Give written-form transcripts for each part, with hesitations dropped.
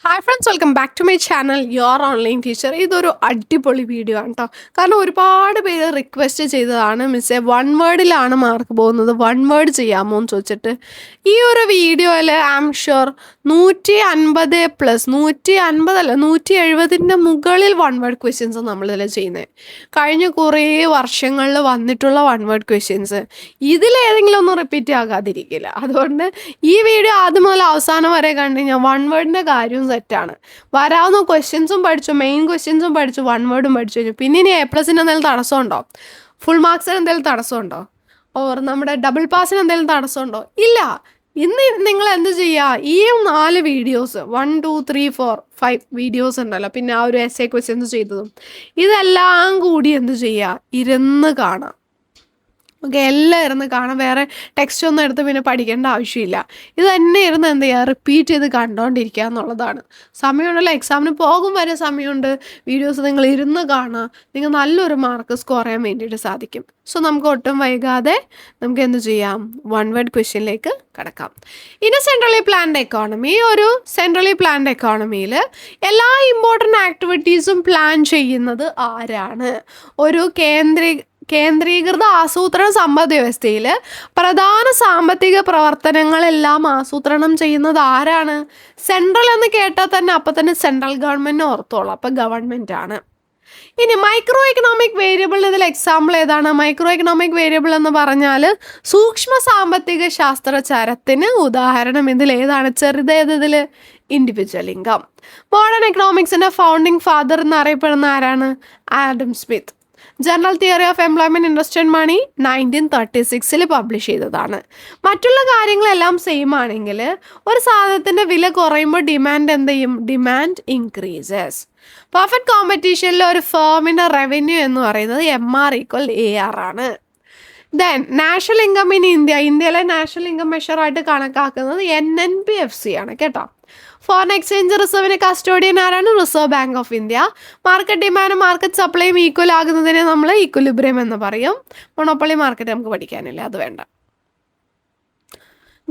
Hi friends, welcome back to my channel your online teacher. ഇതൊരു അടിപൊളി video ആണ് കേട്ടോ. കാരണം ഒരുപാട് പേര് റിക്വസ്റ്റ് ചെയ്തതാണ്, മിസ്സേ വൺ വേർഡിലാണ് മാർക്ക് പോകുന്നത്, വൺ വേർഡ് ചെയ്യാമോ എന്ന് ചോദിച്ചിട്ട്. ഈ ഒരു വീഡിയോയിൽ ഐ ആം ഷുവർ 150+ 170 മുകളിൽ വൺ വേർഡ് ക്വസ്റ്റ്യൻസ് നമ്മളിതിൽ ചെയ്യുന്നത്. കഴിഞ്ഞ കുറേ വർഷങ്ങളിൽ വന്നിട്ടുള്ള വൺ വേർഡ് ക്വസ്റ്റ്യൻസ് ഇതിലേതെങ്കിലും ഒന്നും റിപ്പീറ്റ് ആകാതിരിക്കില്ല. അതുകൊണ്ട് ഈ വീഡിയോ ആദ്യം മുതൽ അവസാനം വരെ കണ്ടു കഴിഞ്ഞാൽ വൺ വേർഡിൻ്റെ കാര്യം സെറ്റാണ്. വരാവുന്ന ക്വസ്റ്റ്യൻസും പഠിച്ചു, മെയിൻ ക്വസ്റ്റ്യൻസും പഠിച്ചു, വൺ വേർഡും പഠിച്ചു കഴിഞ്ഞു. പിന്നെ ഇനി A+ എന്തെങ്കിലും തടസ്സമുണ്ടോ? ഫുൾ മാർക്സിന് എന്തെങ്കിലും തടസ്സമുണ്ടോ? ഓർ നമ്മുടെ ഡബിൾ പാസിന് എന്തെങ്കിലും തടസ്സമുണ്ടോ? ഇല്ല. ഇന്ന് നിങ്ങൾ എന്ത് ചെയ്യുക, ഈ 4 വീഡിയോസ് 1 2 3 4 5 വീഡിയോസ് ഉണ്ടല്ലോ, പിന്നെ ആ ഒരു essay ക്വസ്റ്റ്യൻസ് ചെയ്തതും, ഇതെല്ലാം കൂടി എന്ത് ചെയ്യുക, ഇരുന്ന് കാണാം. ഓക്കെ, എല്ലാം ഇരുന്ന് കാണാം. വേറെ ടെക്സ്റ്റ് ഒന്നും എടുത്ത് പിന്നെ പഠിക്കേണ്ട ആവശ്യമില്ല. ഇത് തന്നെ ഇരുന്ന് എന്ത് ചെയ്യുക, റിപ്പീറ്റ് ചെയ്ത് കണ്ടുകൊണ്ടിരിക്കുക എന്നുള്ളതാണ്. സമയമുണ്ടല്ലോ, എക്സാമിന് പോകും വരെ സമയമുണ്ട്. വീഡിയോസ് നിങ്ങൾ ഇരുന്ന് കാണുക, നിങ്ങൾ നല്ലൊരു മാർക്ക് സ്കോർ ചെയ്യാൻ വേണ്ടിയിട്ട് സാധിക്കും. സോ നമുക്ക് ഒട്ടും വൈകാതെ നമുക്ക് എന്ത് ചെയ്യാം, വൺ വേർഡ് ക്വസ്റ്റ്യനിലേക്ക് കടക്കാം. ഇനി സെൻട്രലി പ്ലാൻഡ് എക്കോണമി, ഒരു സെൻട്രലി പ്ലാൻഡ് എക്കോണമിയിൽ എല്ലാ ഇമ്പോർട്ടൻ്റ് ആക്ടിവിറ്റീസും പ്ലാൻ ചെയ്യുന്നത് ആരാണ്? ഒരു കേന്ദ്രീകൃത ആസൂത്രണ സമ്പദ് വ്യവസ്ഥയിൽ പ്രധാന സാമ്പത്തിക പ്രവർത്തനങ്ങളെല്ലാം ആസൂത്രണം ചെയ്യുന്നത് ആരാണ്? സെൻട്രൽ എന്ന് കേട്ടാൽ തന്നെ അപ്പം തന്നെ സെൻട്രൽ ഗവൺമെൻറ്റിനെ ഓർത്തോളാം, അപ്പം ഗവൺമെൻറ് ആണ്. ഇനി മൈക്രോ എക്കണോമിക് വേരിയബിൾ, ഇതിൽ എക്സാമ്പിൾ ഏതാണ്? മൈക്രോ എക്കണോമിക് വേരിയബിൾ എന്ന് പറഞ്ഞാൽ സൂക്ഷ്മ സാമ്പത്തിക ശാസ്ത്രചരത്തിന് ഉദാഹരണം ഇതിൽ ഏതാണ്? ചെറുതേത് ഇതിൽ? Individual income. മോഡേൺ എക്കണോമിക്സിൻ്റെ ഫൗണ്ടിങ് ഫാദർ എന്നറിയപ്പെടുന്ന ആരാണ്? Adam Smith. General theory of employment, interest and money 1936 publish ചെയ്തതാണ്. മറ്റുള്ള കാര്യങ്ങളെല്ലാം സെയിം ആണെങ്കിൽ ഒരു സാധനത്തിൻ്റെ വില കുറയുമ്പോൾ ഡിമാൻഡ് എന്ത് ചെയ്യും? Demand increases. പെർഫെക്റ്റ് കോമ്പറ്റീഷനിൽ ഒരു ഫേമിൻ്റെ റവന്യൂ എന്ന് പറയുന്നത് MR = AR ആണ്. ദെൻ നാഷണൽ ഇൻകം ഇൻ ഇന്ത്യയിലെ നാഷണൽ ഇൻകം മെഷറായിട്ട് കണക്കാക്കുന്നത് NNPFC ആണ് കേട്ടോ. ഫോറിൻ എക്സ്ചേഞ്ച് റിസർവിന് കസ്റ്റോഡിയൻ ആരാണ്? Reserve bank of India. Market ഡിമാൻഡും മാർക്കറ്റ് സപ്ലൈയും ഈക്വൽ ആകുന്നതിനെ നമ്മൾ ഈക്വലിബ്രിയം എന്ന് പറയും. മൊണോപ്പൊളി മാർക്കറ്റ് നമുക്ക് പഠിക്കാനില്ല, അത് വേണ്ട.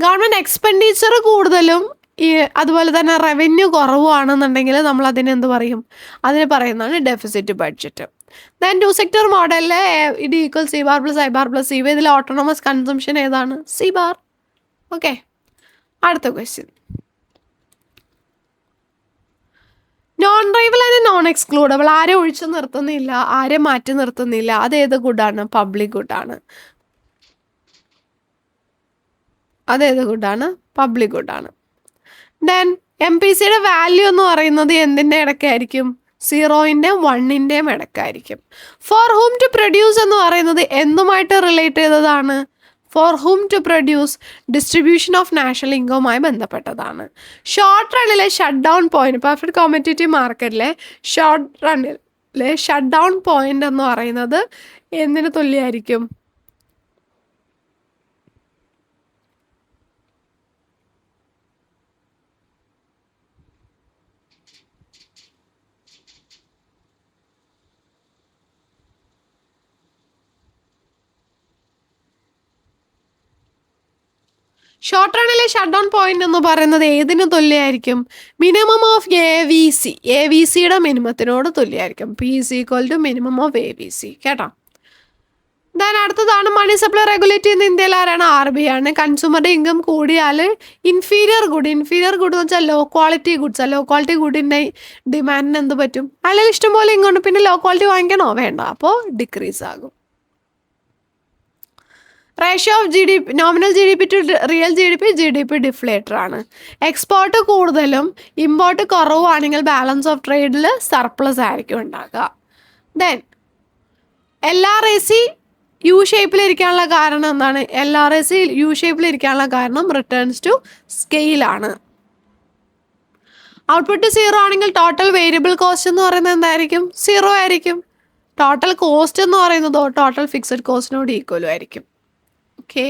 ഗവൺമെൻറ് എക്സ്പെൻഡിച്ചർ കൂടുതലും അതുപോലെ തന്നെ റവന്യൂ കുറവാണെന്നുണ്ടെങ്കിൽ നമ്മൾ അതിനെ എന്ത് പറയും? അതിന് പറയുന്നതാണ് ഡെഫിസിറ്റ് ബഡ്ജറ്റ്. ദെൻ 2 സെക്ടർ മോഡലിൽ ഇത് equal C bar + I bar + CB. ഇതിൽ ഓട്ടോണമസ് കൺസംഷൻ ഏതാണ്? C bar. ഓക്കെ, അടുത്ത question. Non rival and non excludable, ആരെ ഒഴിച്ചു നിർത്തുന്നില്ല, ആരെ മാറ്റി നിർത്തുന്നില്ല, അതേത് ഗുഡാണ്? പബ്ലിക് ഗുഡാണ്. അതേത് ഗുഡാണ്? പബ്ലിക് ഗുഡാണ്. ദെൻ MPCയുടെ വാല്യൂ എന്ന് പറയുന്നത് എന്തിൻ്റെ ഇടയ്ക്കായിരിക്കും? 0ൻ്റെയും 1ൻ്റെയും ഇടയ്ക്കായിരിക്കും. ഫോർ ഹൂം ടു പ്രൊഡ്യൂസ് എന്ന് പറയുന്നത് എന്തുമായിട്ട് റിലേറ്റ് ചെയ്തതാണ്? For whom to produce, distribution of national ഇൻകവുമായി ബന്ധപ്പെട്ടതാണ്. ഷോർട്ട് റണ്ണിലെ shut down point, perfect competitive മാർക്കറ്റിലെ ഷോർട്ട് റണ്ണിലെ ഷട്ട് ഡൗൺ പോയിന്റ് എന്ന് പറയുന്നത് എന്തിന് തുല്യമായിരിക്കും? ഷോർട്ട് റണ്ണിലെ ഷട്ട് ഡൗൺ പോയിന്റ് എന്ന് പറയുന്നത് ഏതിന് തുല്യമായിരിക്കും? മിനിമം ഓഫ് AVCയുടെ മിനിമത്തിനോട് തുല്യമായിരിക്കും. P = മിനിമം ഓഫ് ABC കേട്ടോ. ദെൻ അടുത്തതാണ് മണി സപ്ലൈ റെഗുലേറ്റ് ചെയ്യുന്ന ഇന്ത്യയിൽ ആരാണ്? RBI ആണ്. കൺസ്യൂമറുടെ ഇൻകം കൂടിയാൽ ഇൻഫീരിയർ ഗുഡ് എന്ന് വെച്ചാൽ low quality goods, low quality ഗുഡിൻ്റെ ഡിമാൻഡിന് എന്ത് പറ്റും? അല്ലെങ്കിൽ ഇഷ്ടംപോലെ ഇങ്ങോട്ട്, പിന്നെ ലോ ക്വാളിറ്റി വാങ്ങിക്കണോ? വേണ്ട, അപ്പോൾ ഡിക്രീസ് ആകും. Ratio of nominal GDP to real GDP deflator ആണ്. എക്സ്പോർട്ട് കൂടുതലും ഇമ്പോർട്ട് കുറവാണെങ്കിൽ ബാലൻസ് ഓഫ് ട്രേഡിൽ സർപ്ലസ് ആയിരിക്കും ഉണ്ടാക്കുക. ദെൻ LRAC U ഷേപ്പിലിരിക്കാനുള്ള കാരണം എന്താണ്? LRAC U ഷേപ്പിലിരിക്കാനുള്ള കാരണം റിട്ടേൺസ് ടു സ്കെയിലാണ്. ഔട്ട്പുട്ട് 0 ആണെങ്കിൽ ടോട്ടൽ വേരിയബിൾ കോസ്റ്റ് എന്ന് പറയുന്നത് എന്തായിരിക്കും? 0 ആയിരിക്കും. ടോട്ടൽ കോസ്റ്റ് എന്ന് പറയുന്നതോ ടോട്ടൽ ഫിക്സഡ് കോസ്റ്റിനോട് ഈക്വലും ആയിരിക്കും. Okay,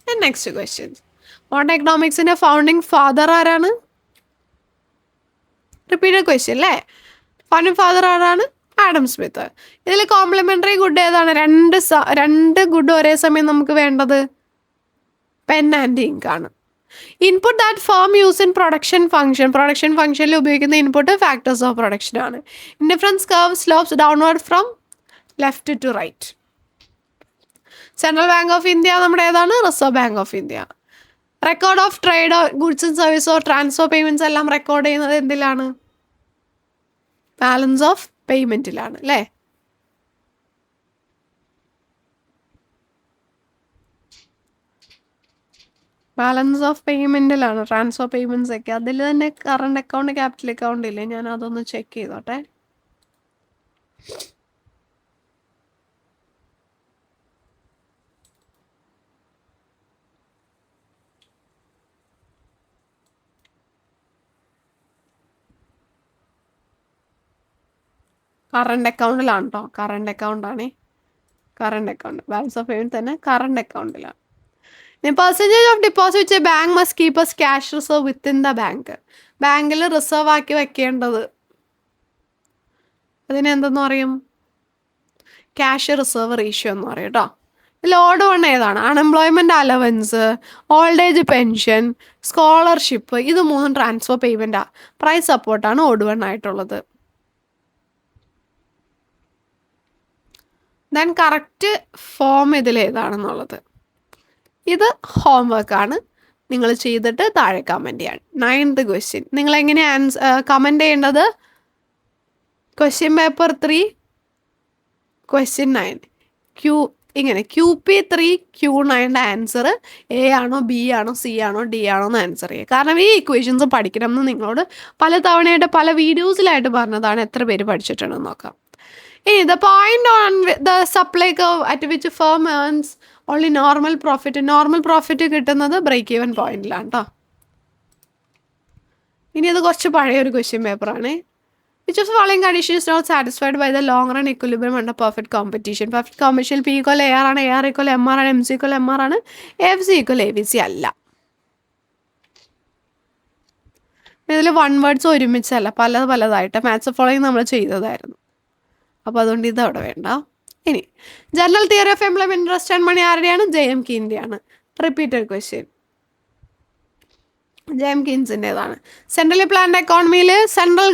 next question. മോഡേൺ എക്കണോമിക്സിൻ്റെ ഫൗണ്ടിങ് ഫാദർ ആരാണ്? റിപ്പീറ്റഡ് ക്വസ്റ്റ്യൻ അല്ലേ. ഫൗണ്ടിങ് ഫാദർ ആരാണ്? Adam Smith. ഇതിൽ കോംപ്ലിമെൻ്ററി ഗുഡ് ഏതാണ്? രണ്ട് ഗുഡ് ഒരേ സമയം നമുക്ക് വേണ്ടത് പെൻ ആൻഡ് ഇങ്ക് ആണ്. Input that firm use in production ഫംഗ്ഷനിൽ ഉപയോഗിക്കുന്ന ഇൻപുട്ട് ഫാക്ടേഴ്സ് ഓഫ് പ്രൊഡക്ഷൻ ആണ്. Indifference curve slopes downward from left to right. Central bank of India നമ്മുടെ ഏതാണ്? Reserve bank of India. Record of trade, goods and സർവീസോ transfer payments എല്ലാം record ചെയ്യുന്നത് എന്തിലാണ്? Balance of പേയ്മെന്റിലാണ് അല്ലേ? Balance of പേയ്മെന്റിലാണ് transfer payments ഒക്കെ. അതിൽ തന്നെ current account, capital account ഇല്ലേ? ഞാൻ അതൊന്ന് ചെക്ക് ചെയ്തോട്ടെ. കറണ്ട് അക്കൗണ്ടിലാണ് കേട്ടോ. കറണ്ട് അക്കൗണ്ടാണേ. Current account balance of payment തന്നെ കറണ്ട് അക്കൗണ്ടിലാണ്. Percentage of deposits a bank must keep as cash reserve within the bank. ബാങ്കിൽ റിസർവ് ആക്കി വെക്കേണ്ടത് അതിനെന്തെന്ന് പറയും? ക്യാഷ് റിസർവ് റേഷ്യോ എന്ന് പറയും കേട്ടോ. ഇതിൽ ഓർഡർ വൺ ഏതാണ്? Unemployment allowance, old age pension, scholarship, ഇത് മൂന്നും ട്രാൻസ്ഫർ പേയ്മെൻറ്റാണ്. പ്രൈസ് സപ്പോർട്ടാണ് ഓർഡർ വൺ ആയിട്ടുള്ളത്. ദെൻ കറക്റ്റ് ഫോം ഇതിലേതാണെന്നുള്ളത് ഇത് ഹോംവർക്കാണ്. നിങ്ങൾ ചെയ്തിട്ട് താഴെ കമൻറ്റ് ചെയ്യാണ്. 9th ക്വസ്റ്റ്യൻ നിങ്ങൾ എങ്ങനെയാണ് കമൻറ്റ് ചെയ്യേണ്ടത്? ക്വസ്റ്റ്യൻ പേപ്പർ 3 ക്വസ്റ്റ്യൻ 9 ഇങ്ങനെ QP3 Q9ൻ്റെ ആൻസർ A ആണോ B ആണോ C ആണോ D ആണോ എന്ന് ആൻസർ ചെയ്യുക. കാരണം ഈ ഇക്വേഷൻസ് പഠിക്കണം എന്ന് നിങ്ങളോട് പല തവണയായിട്ട് പല വീഡിയോസിലായിട്ട് പറഞ്ഞതാണ്. എത്ര പേര് പഠിച്ചിട്ടുണ്ടെന്ന് നോക്കാം. ഇനി the point on the supply curve at which firm earns only normal profit കിട്ടുന്നത് ബ്രേക്ക് ഈവൻ പോയിന്റിലാണ് കേട്ടോ. ഇനി അത് കുറച്ച് പഴയൊരു ക്വസ്റ്റ്യൻ പേപ്പറാണ്. Which of following condition is not satisfied by the long run equilibrium under perfect competition. Perfect competition P = AR ആണ്, AR = MR ആണ്, MC = MR ആണ്, FC = ABC അല്ല. ഇതിൽ വൺ വേർഡ്സ് ഒരുമിച്ചല്ല, പലതായിട്ട് മാത്സ് ഫോളോയിങ് നമ്മൾ ചെയ്തതായിരുന്നു. അപ്പോൾ അതുകൊണ്ട് ഇത് അവിടെ വേണ്ട. ഇനി general theory of employment interest and money ആരുടെയാണ്? JM കീൻ്റെയാണ്. റിപ്പീറ്റഡ് ക്വസ്റ്റ്യൻ JM കീൻസിൻ്റെതാണ്. സെൻട്രലി പ്ലാൻഡ് എക്കോണമിയിൽ സെൻട്രൽ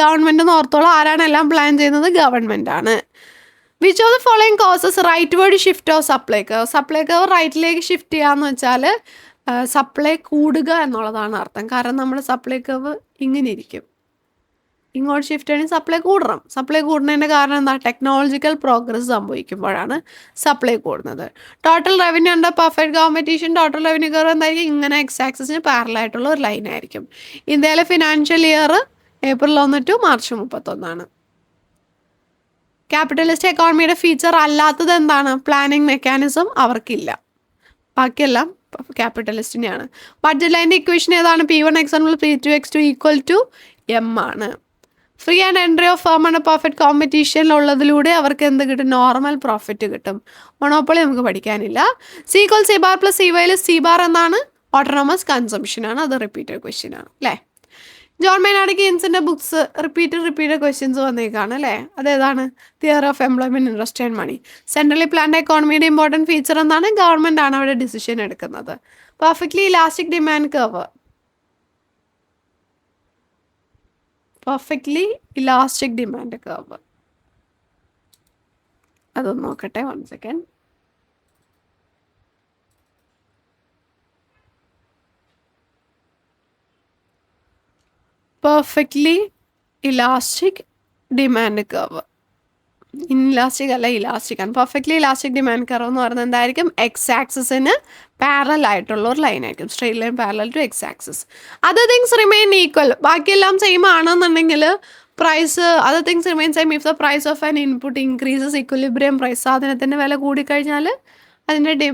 ഗവൺമെൻറ് എന്ന് ഓർത്തോളം ആരാണ് എല്ലാം പ്ലാൻ ചെയ്യുന്നത്? ഗവൺമെൻറ് ആണ്. Which of the following causes rightward shift of supply curve റൈറ്റിലേക്ക് ഷിഫ്റ്റ് ചെയ്യാന്ന് വെച്ചാൽ സപ്ലൈ കൂടുക എന്നുള്ളതാണ് അർത്ഥം. കാരണം നമ്മുടെ സപ്ലൈ കർവ് ഇങ്ങനെ ഇരിക്കും, ഇങ്ങോട്ട് ഷിഫ്റ്റ് ചെയ്യണമെങ്കിൽ സപ്ലൈ കൂടണം. സപ്ലൈ കൂടുന്നതിൻ്റെ കാരണം എന്താ? ടെക്നോളജിക്കൽ പ്രോഗ്രസ് സംഭവിക്കുമ്പോഴാണ് സപ്ലൈ കൂടുന്നത്. Total revenue under perfect competition total revenue curve എന്തായിരിക്കും? ഇങ്ങനെ എക്സ് ആക്സിസിന് പാരലായിട്ടുള്ള ഒരു ലൈൻ ആയിരിക്കും. ഇന്ത്യയിലെ financial year April 1 to March 31. Capitalist എക്കോണമിയുടെ ഫീച്ചർ അല്ലാത്തത് എന്താണ്? പ്ലാനിങ് മെക്കാനിസം അവർക്കില്ല, ബാക്കിയെല്ലാം ക്യാപിറ്റലിസ്റ്റിനെയാണ്. ബഡ്ജറ്റ് ലൈൻ്റെ ഇക്വേഷൻ ഏതാണ്? P1x P2x2 = M ആണ്. Free and entry of firm ആണ് പെർഫെക്റ്റ് കോമ്പറ്റീഷനിലുള്ളതിലൂടെ അവർക്ക് എന്ത് കിട്ടും? നോർമൽ പ്രോഫിറ്റ് കിട്ടും. മൊണോപ്പൊളി നമുക്ക് പഠിക്കാനില്ല. C = C bar + CY C bar എന്നാണ്? ഓട്ടോണമസ് കൺസംഷനാണ്. അത് റിപ്പീറ്റഡ് ക്വസ്റ്റ്യൻ ആണ് അല്ലേ? ജോൺ മെയ്നാർഡ് കെയ്ൻസിൻ്റെ ബുക്സ് റിപ്പീറ്റഡ് ക്വസ്റ്റ്യൻസ് വന്നേക്കാണ് അല്ലേ? അതേതാണ്? Theory of employment interest and money. Centrally planned എക്കോണമിയുടെ ഇമ്പോർട്ടൻറ്റ് ഫീച്ചർ എന്താണ്? ഗവൺമെൻറ് ആണ് അവിടെ ഡിസിഷൻ എടുക്കുന്നത്. പെർഫെക്റ്റ്ലി ഇലാസ്റ്റിക് ഡിമാൻഡ് കർവ് അതൊന്ന് നോക്കട്ടെ, 1 second. Perfectly elastic demand curve, inelastic അല്ല, ഇലാസ്റ്റിക് ആണ്. പെർഫെക്റ്റ്ലി ഇലാസ്റ്റിക് ഡിമാൻഡ് കർവ് എന്ന് പറയുന്നത് എന്തായിരിക്കും? എക്സ് ആക്സിസിന് പാരലൽ ആയിട്ടുള്ള ഒരു ലൈൻ ആയിരിക്കും. Straight line parallel to X axis. Other things remain equal, ബാക്കിയെല്ലാം സെയിം ആണെന്നുണ്ടെങ്കിൽ price other things remain same if the price of an input increases equilibrium price. സാധനത്തിൻ്റെ വില കൂടിക്കഴിഞ്ഞാൽ അതിൻ്റെ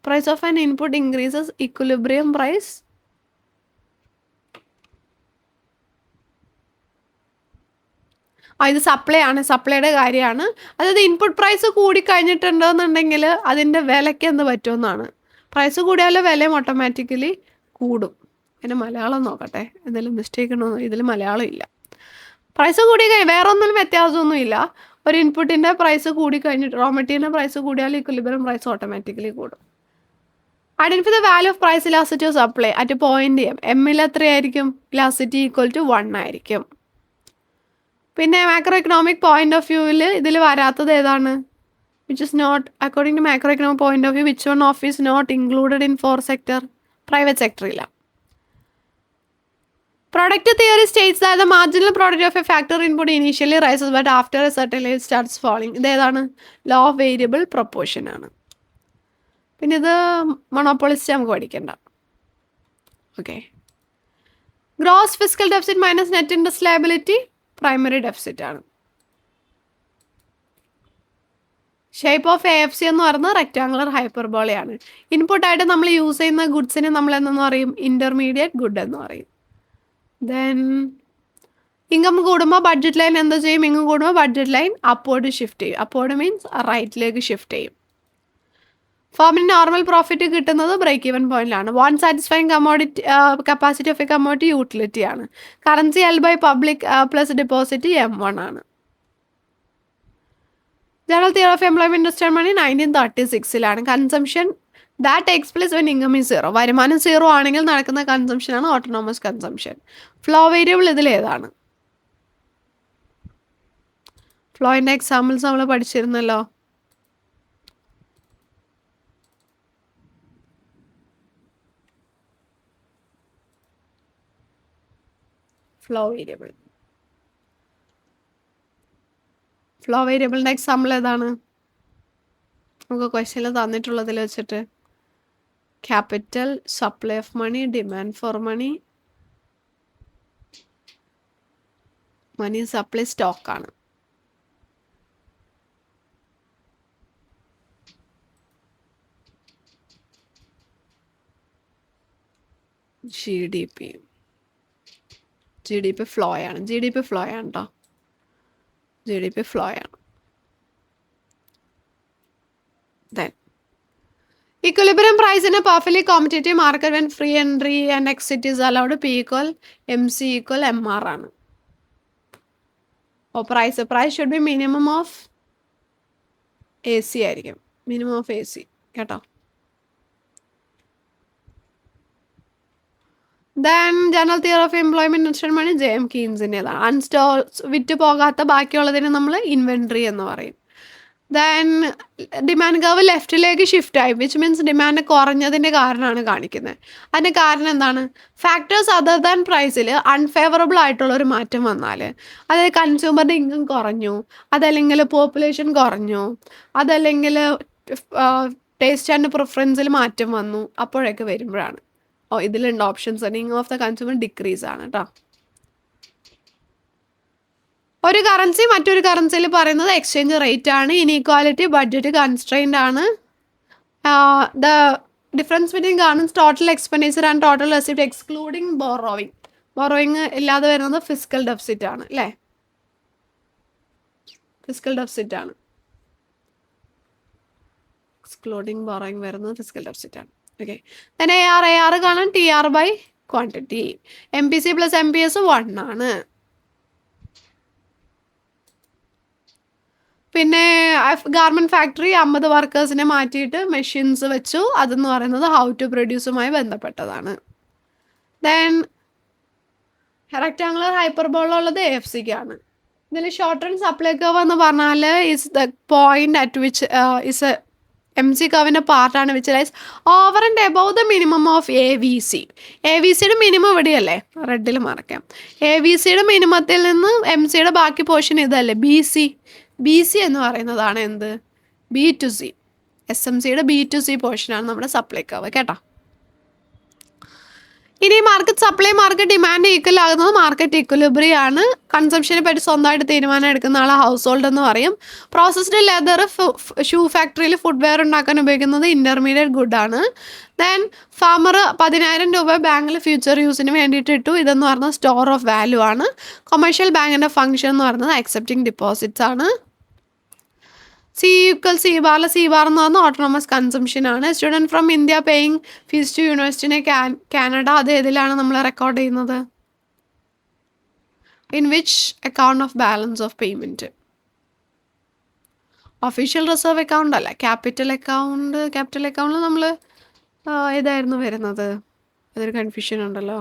price of an input increases equilibrium price. ഇത് supply ആണ്, സപ്ലൈയുടെ കാര്യമാണ്. അതായത് ഇൻപുട്ട് പ്രൈസ് കൂടിക്കഴിഞ്ഞിട്ടുണ്ടെന്നുണ്ടെങ്കിൽ അതിൻ്റെ വിലയ്ക്ക് എന്ത് പറ്റുമെന്നാണ്. പ്രൈസ് കൂടിയാൽ വിലയും ഓട്ടോമാറ്റിക്കലി കൂടും. പിന്നെ മലയാളം നോക്കട്ടെ, എന്തെങ്കിലും മിസ്റ്റേക്ക് ഉണ്ടോ? ഇതിൽ മലയാളം ഇല്ല. പ്രൈസ് കൂടി വേറെ ഒന്നിനും വ്യത്യാസമൊന്നും ഇല്ല. ഒരു ഇൻപുട്ടിൻ്റെ പ്രൈസ് കൂടിക്കഴിഞ്ഞിട്ട് റോ മെറ്റീരിയലിൻ്റെ പ്രൈസ് കൂടിയാൽ ഇക്വിലിബ്രിയം പ്രൈസ് ഓട്ടോമാറ്റിക്കലി കൂടും. Identify the value of price elasticity of supply at point M. എമ്മിൽ എത്രയായിരിക്കും? ഇലാസ്റ്റിറ്റി ഈക്വൽ ടു 1 ആയിരിക്കും. പിന്നെ മാക്രോ എക്കണോമിക് പോയിന്റ് ഓഫ് വ്യൂവിൽ ഇതിൽ വരാത്തത് ഏതാണ്? Which is not according to macro economic point of view which one of is not included in 4 sector? Private സെക്ടറില്ല. Product theory states that the marginal product of a factor input initially rises but after a certain level starts falling. ഇത് ഏതാണ്? Law of variable proportion ആണ്. പിന്നെ ഇത് monopolist നമുക്ക് പഠിക്കണ്ട. Okay. Gross physical deficit minus net interest liability primary deficit ആണ്. Shape of AFC എന്ന് പറയുന്നത് റെക്ടാങ്കുലർ ഹൈപ്പർബോളയാണ്. ഇൻപുട്ടായിട്ട് നമ്മൾ യൂസ് ചെയ്യുന്ന ഗുഡ്സിനെ നമ്മൾ എന്തെന്ന് പറയും? ഇൻ്റർമീഡിയറ്റ് ഗുഡ് എന്ന് പറയും. ദെൻ ഇൻകം കൂടുമ്പോൾ ബഡ്ജറ്റ് ലൈൻ എന്താ ചെയ്യും? ഇൻകം കൂടുമ്പോൾ ബഡ്ജറ്റ് ലൈൻ അപ്വേർഡ് ഷിഫ്റ്റ് ചെയ്യും. അപ്വേർഡ് മീൻസ് റൈറ്റിലേക്ക് ഷിഫ്റ്റ് ചെയ്യും. ഫാമിന് നോർമൽ പ്രോഫിറ്റ് കിട്ടുന്നത് ബ്രേക്ക് ഈവൻ പോയിന്റിലാണ്. One satisfying commodity capacity of a commodity utility ആണ്. Currency held by public plus deposit M1 ആണ്. General theory of employment industrial money 1936 consumption that takes place when income is zero. വരുമാനം zero ആണെങ്കിൽ നടക്കുന്ന consumption ആണ് autonomous consumption. Flow variable ഇതിൽ ഏതാണ്? ഫ്ലോയിൻ്റെ examples നമ്മൾ പഠിച്ചിരുന്നല്ലോ. Flow variable. ഫ്ലോ വേരിയബിളിൻ്റെ എക്സാമ്പിൾ ഏതാണ്? നമുക്ക് ക്വസ്റ്റ്യനിൽ തന്നിട്ടുള്ളതിൽ വെച്ചിട്ട് capital, supply of money, demand for money, money supply സ്റ്റോക്കാണ്. GDP ഫ്ലോ ആണ്. GDP ഫ്ലോ ആണ് കേട്ടോ. GDP ഫ്ലോ ആണ്. Then equilibrium price in a perfectly competitive market when free entry and exit is allowed. P equal MC equal MR ആണ്. Oh price should be minimum of AC ആയിരിക്കും. Minimum of AC കേട്ടോ. Then general theory of employment industrial money JM കീൻസിൻ്റെതാണ്. വിറ്റ് പോകാത്ത ബാക്കിയുള്ളതിന് നമ്മൾ inventory എന്ന് പറയും. ദെൻ ഡിമാൻഡ് കർവ് ലെഫ്റ്റിലേക്ക് ഷിഫ്റ്റ് ആയി, വിച്ച് മീൻസ് ഡിമാൻഡ് കുറഞ്ഞതിൻ്റെ കാരണമാണ് കാണിക്കുന്നത്. അതിൻ്റെ കാരണം എന്താണ്? ഫാക്ടേഴ്സ് അതർ ദാൻ പ്രൈസിൽ അൺഫേവറബിൾ ആയിട്ടുള്ളൊരു മാറ്റം വന്നാൽ, അതായത് കൺസ്യൂമറുടെ ഇൻകം കുറഞ്ഞു, അതല്ലെങ്കിൽ പോപ്പുലേഷൻ കുറഞ്ഞു, അതല്ലെങ്കിൽ ടേസ്റ്റ് ആൻഡ് പ്രിഫറൻസിൽ മാറ്റം വന്നു, അപ്പോഴൊക്കെ വരുമ്പോഴാണ്. ഇതിലുണ്ട് options. Income of the consumer decrease ആണ് കേട്ടോ. ഒരു കറൻസി മറ്റൊരു കറൻസിയിൽ പറയുന്നത് എക്സ്ചേഞ്ച് റേറ്റ് ആണ്. ഇനീക്വാലിറ്റി ബഡ്ജറ്റ് കൺസ്ട്രെയിൻഡ് ആണ്. The difference between government's total expenditure and total receipt excluding borrowing ഇല്ലാതെ വരുന്നത് ഫിസിക്കൽ ഡെഫിസിറ്റ് ആണ് അല്ലേ? ഫിസിക്കൽ ഡെഫിസിറ്റ് ആണ്. എക്സ്ക്ലൂഡിങ് ബോറോയിങ് വരുന്നത് ഫിസിക്കൽ ഡെഫിസിറ്റ് ആണ്. ഓക്കെ. then AR കാണാൻ TR by quantity. MPC plus MPS 1 ആണ്. പിന്നെ ഗാർമെൻറ്റ് ഫാക്ടറി 50 വർക്കേഴ്സിനെ മാറ്റിയിട്ട് മെഷീൻസ് വെച്ചു. അതെന്ന് പറയുന്നത് ഹൗ ടു പ്രൊഡ്യൂസുമായി ബന്ധപ്പെട്ടതാണ്. ദെൻ റെക്ടാങ്കുലർ ഹൈപ്പർബോളുള്ളത് AFCക്കാണ്. ഇതിൽ ഷോർട്ട് റൺ സപ്ലൈ കർവ് എന്ന് പറഞ്ഞാൽ is the point at which is MC കർവിൻ്റെ പാർട്ടാണ് which lies over and above the minimum of AVC. AVCയുടെ മിനിമം ഇവിടെയല്ലേ, റെഡിൽ മറക്കാം. AVCയുടെ മിനിമത്തിൽ നിന്ന് MCയുടെ ബാക്കി പോർഷൻ ഇതല്ലേ, BC എന്ന് പറയുന്നതാണ് എന്ത്? B2C. SMCയുടെ B2C പോർഷനാണ് നമ്മുടെ സപ്ലൈ കർവ് കേട്ടോ. ഇനി market supply market demand equal ആകുന്നത് മാർക്കറ്റ് ഇക്വലിബ്രിയം ആണ്. കൺസംഷനെ പറ്റി സ്വന്തമായിട്ട് തീരുമാനം എടുക്കുന്ന ആളെ ഹൗസ് ഹോൾഡ് എന്ന് പറയും. പ്രോസസ്ഡ് ലെതർ ഷൂ ഫാക്ടറിയിൽ ഫുട്വെയർ ഉണ്ടാക്കാൻ ഉപയോഗിക്കുന്നത് ഇൻ്റർമീഡിയറ്റ് ഗുഡാണ്. ദെൻ ഫാമർ 10,000 രൂപ ബാങ്കിൽ ഫ്യൂച്ചർ യൂസിന് വേണ്ടിയിട്ട് ഇട്ടു. ഇതെന്ന് പറഞ്ഞാൽ സ്റ്റോർ ഓഫ് വാല്യൂ ആണ്. കൊമേഴ്ഷ്യൽ ബാങ്കിൻ്റെ ഫംഗ്ഷൻ എന്ന് പറയുന്നത് അക്സെപ്റ്റിംഗ് ഡിപ്പോസിറ്റ്സ് ആണ്. C എന്ന് പറഞ്ഞാൽ ഓട്ടോണമസ് കൺസംഷൻ ആണ്. Student from India paying fees to യൂണിവേഴ്സിറ്റിനെ കാനഡ. അത് ഏതിലാണ് നമ്മൾ റെക്കോർഡ് ചെയ്യുന്നത്? In which account of balance of payment? Official reserve account അല്ല, ക്യാപിറ്റൽ അക്കൗണ്ടിൽ നമ്മൾ ഏതായിരുന്നു വരുന്നത്? അതൊരു കൺഫ്യൂഷൻ ഉണ്ടല്ലോ.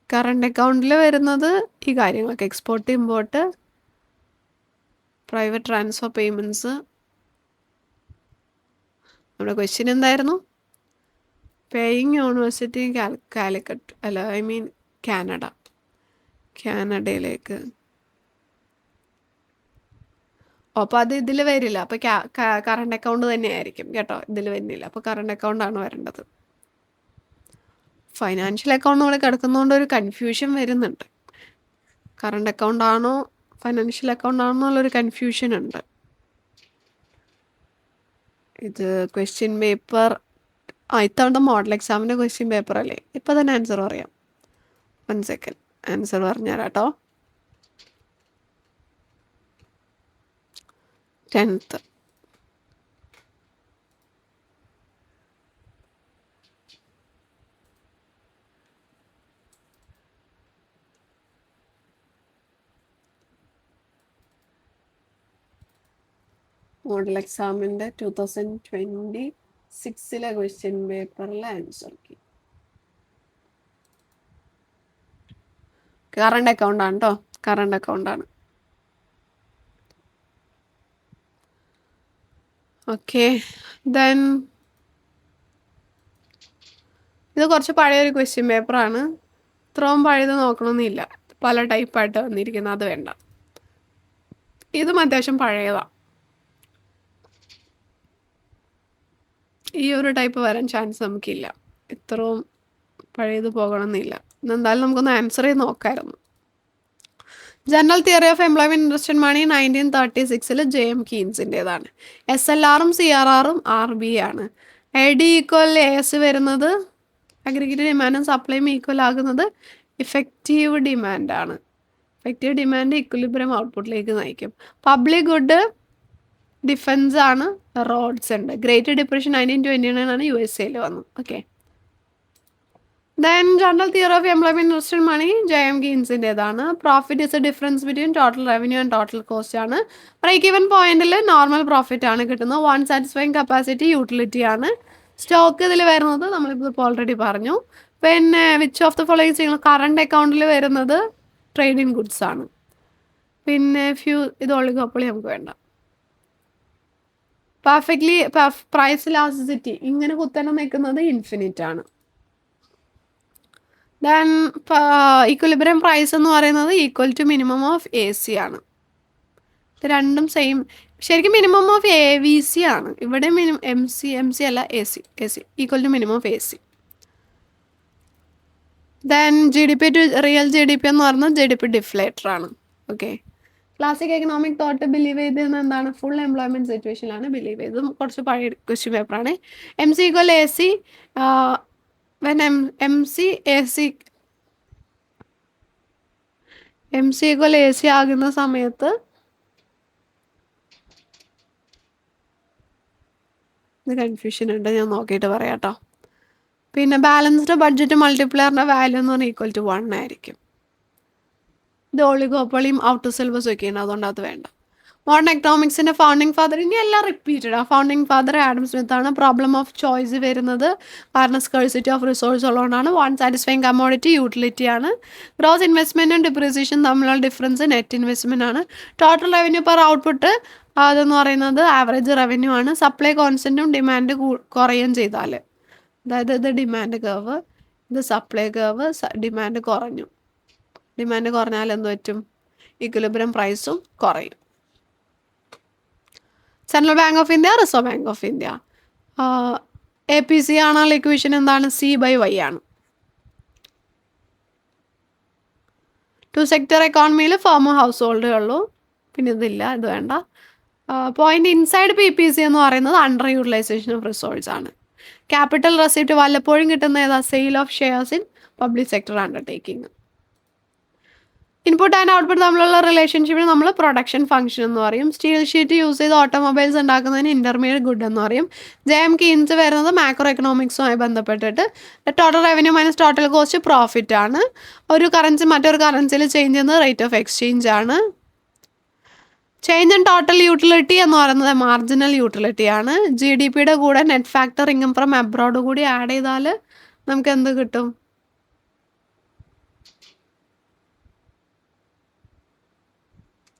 കറണ്ട് അക്കൗണ്ടിൽ വരുന്നത് ഈ കാര്യങ്ങളൊക്കെ export, import, private transfer payments. നമ്മുടെ ക്വസ്റ്റ്യൻ എന്തായിരുന്നു? പേയിങ് യൂണിവേഴ്സിറ്റി കാലിക്കറ്റ് അല്ല, ഐ മീൻ കാനഡയിലേക്ക്. അപ്പോൾ അത് ഇതിൽ വരില്ല. അപ്പോൾ കറണ്ട് അക്കൗണ്ട് തന്നെയായിരിക്കും കേട്ടോ, ഇതിൽ വരുന്നില്ല. അപ്പോൾ കറണ്ട് അക്കൗണ്ടാണ് വരേണ്ടത്. ഫൈനാൻഷ്യൽ അക്കൗണ്ട് കൂടെ കിടക്കുന്നതുകൊണ്ട് ഒരു കൺഫ്യൂഷൻ വരുന്നുണ്ട്. കറണ്ട് അക്കൗണ്ട് ആണോ ഫൈനാൻഷ്യൽ അക്കൗണ്ട് ആണോ എന്നുള്ളൊരു കൺഫ്യൂഷൻ ഉണ്ട്. ഇത് ക്വസ്റ്റ്യൻ പേപ്പർ ഇത്തവണ മോഡൽ എക്സാമിൻ്റെ ക്വസ്റ്റ്യൻ പേപ്പർ അല്ലേ? ഇപ്പം തന്നെ ആൻസർ പറയാം. 1 സെക്കൻഡ്, ആൻസർ പറഞ്ഞുതരാം കേട്ടോ. 10th. മോഡൽ എക്സാമിൻ്റെ 2026 ക്വസ്റ്റ്യൻ പേപ്പറിലെ ആൻസർ കീ കറണ്ട് അക്കൗണ്ടാണ് കേട്ടോ, കറണ്ട് അക്കൗണ്ടാണ്. ഓക്കെ, ദെൻ ഇത് കുറച്ച് പഴയൊരു ക്വസ്റ്റ്യൻ പേപ്പറാണ്. ഇത്രയും പഴയത് നോക്കണമെന്നില്ല, പല ടൈപ്പായിട്ട് വന്നിരിക്കുന്നത്, അത് വേണ്ട. ഇതും അത്യാവശ്യം പഴയതാണ്. ഈ ഒരു ടൈപ്പ് വരാൻ ചാൻസ് നമുക്കില്ല. ഇത്രയും പഴയത് പോകണമെന്നില്ല. എന്തായാലും നമുക്കൊന്ന് ആൻസർ ചെയ്ത് നോക്കാമായിരുന്നു. General theory of employment interest and money 1936 JM കീൻസിൻ്റെതാണ്. SLRും CRRും RB ആണ്. AD ഈക്വൽ AS വരുന്നത് അഗ്രിഗേറ്റ് ഡിമാൻഡും സപ്ലൈയും ഈക്വൽ ആകുന്നത് ഇഫക്റ്റീവ് ഡിമാൻഡാണ്. ഇഫക്റ്റീവ് ഡിമാൻഡ് ഇക്വിലിബ്രിയം ഔട്ട്പുട്ടിലേക്ക് നയിക്കും. പബ്ലിക് ഗുഡ് ഡിഫൻസ് ആണ്, റോഡ്സ് ഉണ്ട്. ഗ്രേറ്റ് ഡിപ്രഷൻ 1929 ആണ് USA വന്നു. Okay, then general theory of employment interest and money JM കീൻസിൻ്റെതാണ്. Profit is a difference between total revenue and total cost ആണ്. Break even പോയിന്റിൽ normal profit ആണ് കിട്ടുന്നത്. One satisfying capacity utility ആണ്. Stock ഇതിൽ വരുന്നത് നമ്മളിപ്പോൾ ഓൾറെഡി പറഞ്ഞു. പിന്നെ which of the following current അക്കൗണ്ടിൽ വരുന്നത് ട്രേഡിംഗ് ഗുഡ്സ് ആണ്. പിന്നെ ഇത് ഒളിഗോപ്പൊളി നമുക്ക് വേണ്ട. പെർഫെക്റ്റ്ലി പ്രൈസ് ഇലാസ്റ്റിസിറ്റി ഇങ്ങനെ കുത്തനെ നിൽക്കുന്നത് ഇൻഫിനിറ്റ് ആണ്. ദെൻ ഈക്വലിബ്രിയം പ്രൈസ് എന്ന് പറയുന്നത് equal to minimum of AC ആണ്. ഇത് രണ്ടും സെയിം. ശരിക്കും മിനിമം ഓഫ് AVC ആണ്. ഇവിടെ MC അല്ല AC equal to minimum of AC. Then GDP to real GDP എന്ന് പറയുന്നത് GDP ഡിഫ്ലേറ്റർ ആണ്. Okay, classic economic thought believe ചെയ്തത് എന്താണ്? ഫുൾ എംപ്ലോയ്മെന്റ് സിറ്റുവേഷനിലാണ് ബിലീവ് ചെയ്തത്. കുറച്ച് പഴയ ക്വസ്റ്റ്യൻ പേപ്പറാണ്. MC equal AC when MC equal AC ആകുന്ന സമയത്ത് ഇത് കൺഫ്യൂഷൻ ഉണ്ട്, ഞാൻ നോക്കിയിട്ട് പറയാം കേട്ടോ. പിന്നെ ബാലൻസ്ഡ് ബഡ്ജറ്റ് മൾട്ടിപ്ലയറിൻ്റെ വാല്യൂ എന്ന് പറഞ്ഞാൽ ഈക്വൽ ടു 1 ആയിരിക്കും. ഇത് ഒളിഗോപ്പൊളിയും ഔട്ടർ സിലബസ് ഒക്കെ ഉണ്ട്, അതുകൊണ്ട് അത് വേണ്ട. മോഡേൺ എക്കണോമിക്സിൻ്റെ ഫൗണ്ടിങ് ഫാദർ ഇനി എല്ലാം റിപ്പീറ്റഡ് ആ. ഫൗണ്ടിങ് ഫാദർ ആഡം സ്മിത്ത് ആണ്. പ്രോബ്ലം ഓഫ് ചോയ്സ് വരുന്നത് കാരണം സ്കേഴ്സിറ്റി ഓഫ് റിസോഴ്സ് ഉള്ളതുകൊണ്ടാണ്. വൺ സാറ്റിസ്ഫൈങ് കമ്മോഡിറ്റി യൂട്ടിലിറ്റി ആണ്. ഗ്രോസ് ഇൻവെസ്റ്റ്മെൻറ്റും ഡിപ്രീസിയേഷൻ തമ്മിലുള്ള ഡിഫറൻസ് നെറ്റ് ഇൻവെസ്റ്റ്മെൻ്റ് ആണ്. ടോട്ടൽ റവന്യൂ പെർ ഔട്ട്പുട്ട് അതെന്ന് പറയുന്നത് ആവറേജ് റവന്യൂ ആണ്. സപ്ലൈ കോൺസ്റ്റൻറ്റും ഡിമാൻഡ് കുറയുകയും ചെയ്താൽ, അതായത് ഇത് ഡിമാൻഡ് കർവ്, ഇത് സപ്ലൈ കർവ്, ഡിമാൻഡ് കുറഞ്ഞു. ഡിമാൻഡ് കുറഞ്ഞാൽ എന്ത് പറ്റും? ഇക്വിലിബ്രിയം പ്രൈസും കുറയും. Central bank of India, reserve bank of India. APC ആണുള്ള equation എന്താണ്? C/Y ആണ്. 2 സെക്ടർ എക്കോണമിയിൽ ഫേമും ഹൗസ് ഹോൾഡേ ഉള്ളൂ. പിന്നെ ഇതില്ല, ഇത് വേണ്ട. പോയിന്റ് ഇൻസൈഡ് PPC എന്ന് പറയുന്നത് അണ്ടർ യൂട്ടിലൈസേഷൻ ഓഫ് റിസോഴ്സ് ആണ്. ക്യാപിറ്റൽ റെസിപ്റ്റ് വല്ലപ്പോഴും കിട്ടുന്ന ഏതാ? Sale of shares in public sector undertaking. Input and output തമ്മിലുള്ള റിലേഷൻഷിപ്പിന് നമ്മൾ പ്രൊഡക്ഷൻ ഫംഗ്ഷൻ എന്ന് പറയും. സ്റ്റീൽ ഷീറ്റ് യൂസ് ചെയ്ത് ഓട്ടോമൊബൈൽസ് ഉണ്ടാക്കുന്നതിന് ഇന്റർമീഡിയറ്റ് ഗുഡ് എന്ന് പറയും. JM കീൻസ് വരുന്നത് മാക്രോ എക്കണോമിക്സുമായി ബന്ധപ്പെട്ടിട്ട്. Total revenue minus total cost profit ആണ്. ഒരു കറൻസി മറ്റൊരു കറൻസിയിൽ ചേഞ്ച് ചെയ്യുന്നത് റേറ്റ് ഓഫ് എക്സ്ചേഞ്ച് ആണ്. ചേഞ്ച് ഇൻ ടോട്ടൽ യൂട്ടിലിറ്റി എന്ന് പറയുന്നത് മാർജിനൽ യൂട്ടിലിറ്റിയാണ്. GDPയുടെ കൂടെ net factor income from abroad കൂടി ആഡ് ചെയ്താൽ നമുക്ക് എന്ത് കിട്ടും?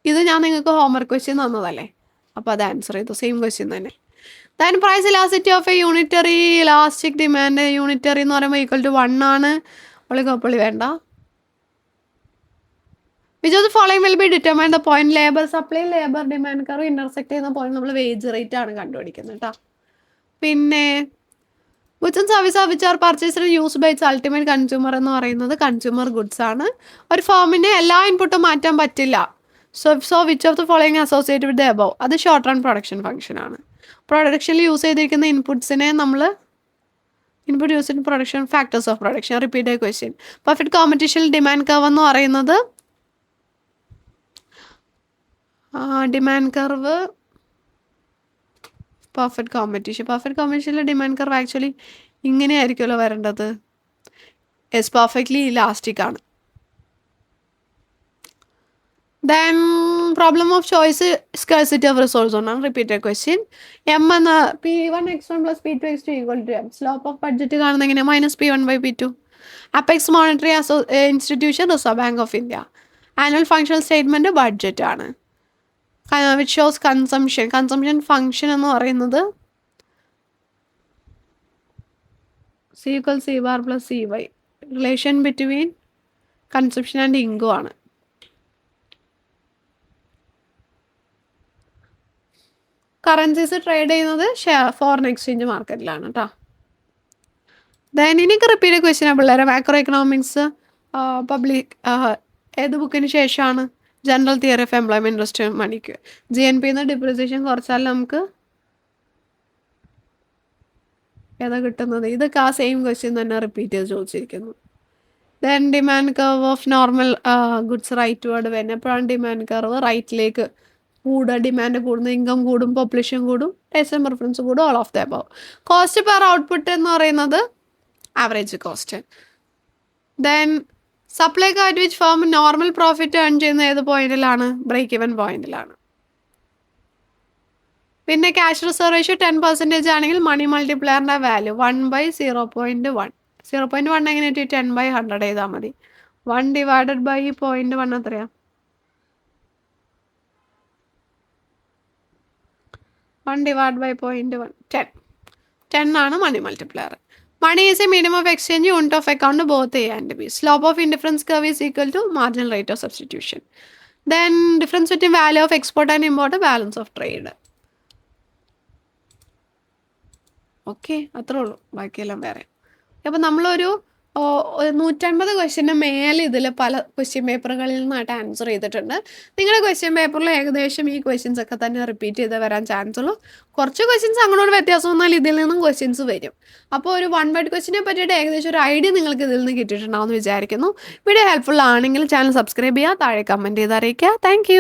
ഇത് ഞാൻ നിങ്ങൾക്ക് ഹോംവർക്ക് ക്വസ്റ്റ്യൻ തന്നതല്ലേ, അപ്പോൾ അത് ആൻസർ ചെയ്തു. സെയിം ക്വസ്റ്റ്യൻ തന്നെ. Then price elasticity of a unitary elastic demand. Unitary എന്ന് പറയുമ്പോൾ ഈക്വൽ ടു 1 ആണ്. ഒളികോപ്പൊളി വേണ്ട. Which of the following will be determine the point labour supply labour demand curve intersect ചെയ്യുന്ന point നമ്മൾ wage rate ആണ് കണ്ടുപിടിക്കുന്നത് കേട്ടോ. പിന്നെ goods and service which are purchased use by its ultimate consumer എന്ന് പറയുന്നത് കൺസ്യൂമർ ഗുഡ്സ് ആണ്. ഒരു ഫേമിന് എല്ലാ ഇൻപുട്ടും മാറ്റാൻ പറ്റില്ല. So which of the following associate with the above. അത് ഷോർട്ട് റൺ പ്രൊഡക്ഷൻ ഫംഗ്ഷൻ ആണ്. പ്രൊഡക്ഷനിൽ യൂസ് ചെയ്തിരിക്കുന്ന ഇൻപുട്സിനെ നമ്മൾ input use in production factors of production. Repeat question. Perfect കോമ്പറ്റീഷനിൽ ഡിമാൻഡ് കർവ് എന്ന് പറയുന്നത് ഡിമാൻഡ് കർവ് പെർഫെക്റ്റ് കോമ്പറ്റീഷനിലെ ഡിമാൻഡ് കർവ് ആക്ച്വലി ഇങ്ങനെയായിരിക്കുമല്ലോ വരേണ്ടത്. യെസ്, പെർഫെക്റ്റ്ലി ഇലാസ്റ്റിക് ആണ്. Then problem of choice scarcity of resource കൊണ്ടാണ്. Repeated question. എം എന്ന P1x1 + P2x2 = M. Slope of budget കാണുന്നത് എങ്ങനെയാണ്? -P1/P2. Apex monetary institution reserve bank of India. Annual functional statement budget ആണ്. Which shows consumption function എന്ന് പറയുന്നത് C = C bar + CY. Relation between consumption and income ആണ്. Currencies trade ചെയ്യുന്നത് foreign exchange മാർക്കറ്റിലാണ് കേട്ടോ. Then എനിക്ക് repeat question പിള്ളേരെ. Macro economics public ഏത് ബുക്കിന് ശേഷമാണ്? General theory of employment interest മണിക്ക്. GNP ഡിപ്രിസിയേഷൻ കുറച്ചാൽ നമുക്ക് ഏതാ കിട്ടുന്നത്? ഇതൊക്കെ ആ സെയിം ക്വസ്റ്റ്യൻ തന്നെ റിപ്പീറ്റ് ചെയ്ത് ചോദിച്ചിരിക്കുന്നു. Then demand curve of normal goods rightward വരുന്നത് എപ്പോഴാണ്? ഡിമാൻഡ് കർവ് റൈറ്റിലേക്ക് കൂടുക. ഡിമാൻഡ് കൂടുന്ന ഇൻകം കൂടും, പോപ്പുലേഷൻ കൂടും, ടേസ്റ്റ് ആൻഡ് പ്രിഫറൻസ് കൂടും. All of the above. Cost per output എന്ന് പറയുന്നത് average cost. Then supply at which firm normal profit earn ചെയ്യുന്ന ഏത് പോയിന്റിലാണ്? Break even പോയിന്റിലാണ്. പിന്നെ ക്യാഷ് റിസർവ് റേഷ്യോ 10% ആണെങ്കിൽ മണി മൾട്ടിപ്ലയറിൻ്റെ വാല്യൂ 1/0.1. 0.1 എങ്ങനെ കിട്ടി? 10/100 ചെയ്താൽ മതി. 1 ഡിവൈഡഡ് ബൈ 0.1 എത്രയാണ്? 1 ഡിവൈഡ് ബൈ 0.1 10 ആണ് money multiplier. Money is a medium of exchange, unit of account both A and B. Slope of indifference curve is equal to marginal rate of substitution. Then difference between value of export and import, balance of trade. Okay, അത്രേ ഉള്ളൂ. ബാക്കിയെല്ലാം വേറെ. അപ്പം നമ്മളൊരു 150 question മേലെ ഇതിൽ പല question പേപ്പറുകളിൽ നിന്നായിട്ട് answer ചെയ്തിട്ടുണ്ട്. നിങ്ങളുടെ ക്വസ്റ്റ്യൻ പേപ്പറിൽ ഏകദേശം ഈ ക്വസ്റ്റ്യൻസ് ഒക്കെ തന്നെ റിപ്പീറ്റ് ചെയ്ത് വരാൻ ചാൻസ് ഉള്ളൂ. കുറച്ച് ക്വസ്റ്റ്യൻസ് അങ്ങോട്ട് വ്യത്യാസം വന്നാൽ ഇതിൽ നിന്നും ക്വസ്റ്റ്യൻസ് വരും. അപ്പോൾ ഒരു 1 വേർഡ് ക്വസ്റ്റ്യനെ പറ്റിയിട്ട് ഏകദേശം ഒരു ഐഡിയ നിങ്ങൾക്ക് ഇതിൽ നിന്ന് കിട്ടിയിട്ടുണ്ടാവുമെന്ന് വിചാരിക്കുന്നു. വീഡിയോ ഹെൽപ്ഫുൾ ആണെങ്കിൽ ചാനൽ സബ്സ്ക്രൈബ് ചെയ്യുക, താഴെ കമൻറ്റ് ചെയ്ത് അറിയിക്കുക. താങ്ക്